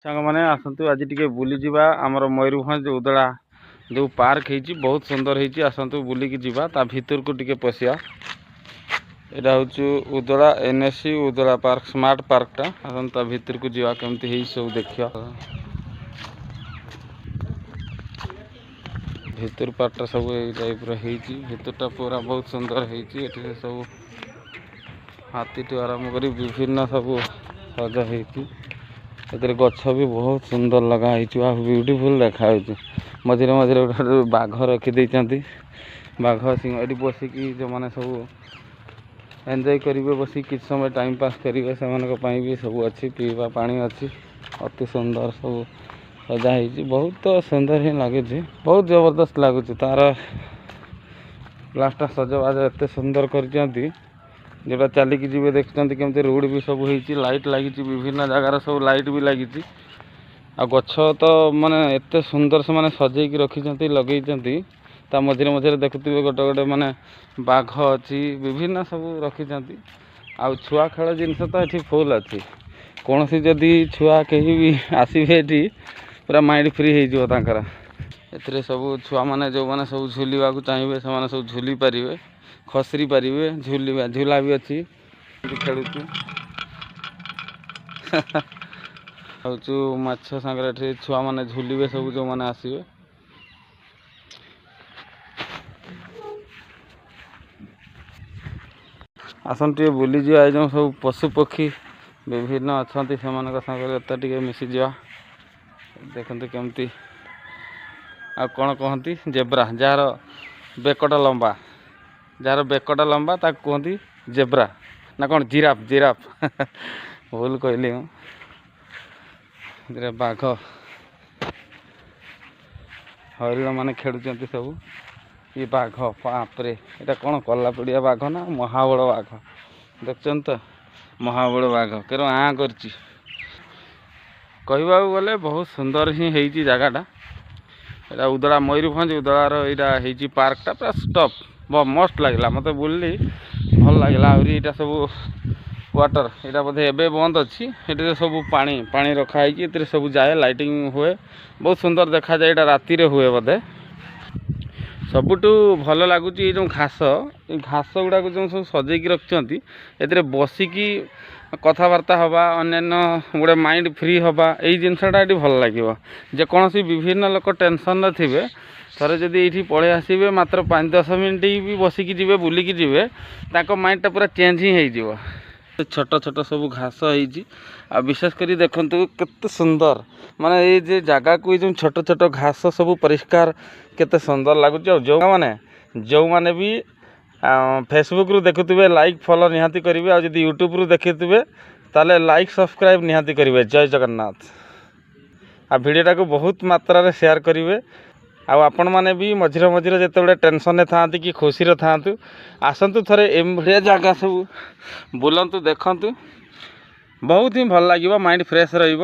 सांग मैंने आसतु आज टे बुली जावा आमर मयूरभंज उदला जो पार्क है बहुत सुंदर है आसतु बुलिकी जावा ता भीतर को टिके पशिया यहाँ हूँ उदला एनएससी उदला पार्क स्मार्ट पार्कटा आसतु ता भीतर को जावा केमती है सब देखिया भीतर पार्टा सब यही टाइप भीतरटा पूरा बहुत सुंदर है सब हाथी टू आरंभ कर विभिन्न सब सजा है गछ भी बहुत सुंदर लगा ब्यूटीफुल देखा मझे मझे गोटे बाघ रखी बाघ सिंह ये बसिकी जो मैंने सब एंजॉय करेंगे बस कि समय टाइम पास करेंगे से भी सब अच्छी पीवा पानी अच्छी अति सुंदर सब सजा है बहुत सुंदर ही लगे बहुत जबरदस्त लगुच तार लास्ट सजबाज एत सुंदर कर जोटा चलिकी जी देखते केमती रोड भी सब हो लाइट लगी विभिन्न जगार सब लाइट भी लगी आ गछ तो माने एत सुंदर से माने सजेकी रखी लगे ता मझे मझे देखुवे गोटे गोटे माने बाघ अच्छी विभिन्न सब रखी आ छुआ खेल जिनस तो ये फुल अच्छी कौन सी जदि छुआ कहीं भी आसबे ये पूरा माइंड फ्री हो ए सब छुआ मैंने जो मैंने सब झूलवा चाहिए से सब झूली पारे खसरी पारे झूलवा झूला भी अच्छी खेलु हूँ माछ सांगे छुआ मैंने झूलिवे सब जो मैंने आसवे आसन टे बुली जा जो सब पशु पक्षी विभिन्न अच्छा से मिसी जा देखते केमती आ कौन कहती जेब्रा जार बेकटा लंबा जार बेकटा लंबा ताक कहती जेब्रा ना कौन जिराफ जिराफ भूल कहली बाघ हरिण मैंने खेलुंट सब ये बाघ बापरे यहाँ कौन कला पड़िया बाघ ना महाबल बाघ देखते तो महाबल बाघ केर आँ कर कहवा गले बहुत सुंदर ही है जगहटा यहाँ उदला मयूरभंज उदलार यहाँ है पार्कटा पूरा स्टप मस्त लगे मत बुल्ली भल लगे यहाँ सब वाटर यहाँ बोधे एवं बंद अच्छी ये सब पानी पानी रखाई सब जाए लाइटिंग हुए बहुत सुंदर देखा जाए यहाँ राति हुए बोधे सबुठू भल लगुच जो घास घास गुड़ाक जो सब सजेकी रखिंट ए बसिकी कथबार्ता हवा अन्य गोटे माइंड फ्री हवा यही जिनसटा ये भल लगे जेकोसी विभिन्न लोक टेंशन थे थरे जदि ये पलि आसबे मात्र 5-10 मिनट भी बसिकी जी बुलिकी जी माइंडटा पूरा चेंज ही हो छोट छोट सब घास हो विशेषकर देखु केते सुंदर माने ये जे जगह को जो छोट छोट घास सब परिष्कार केते सुंदर लगुच जो माने भी फेसबुक रु देखुवे लाइक फॉलो निहाती करेंगे आ जदि यूट्यूब रु देखुवे ताले लाइक सब्सक्राइब निहाती करेंगे। जय जगन्नाथ आ वीडियोटा को बहुत मात्रा रे शेयर करेंगे आपण मैंने भी मझिरे मझिरे जिते टेंशन था कि खुशी था आसतु थे एम भाया जगह सब बुलतु देखु बहुत ही भल लगे माइंड फ्रेश रही।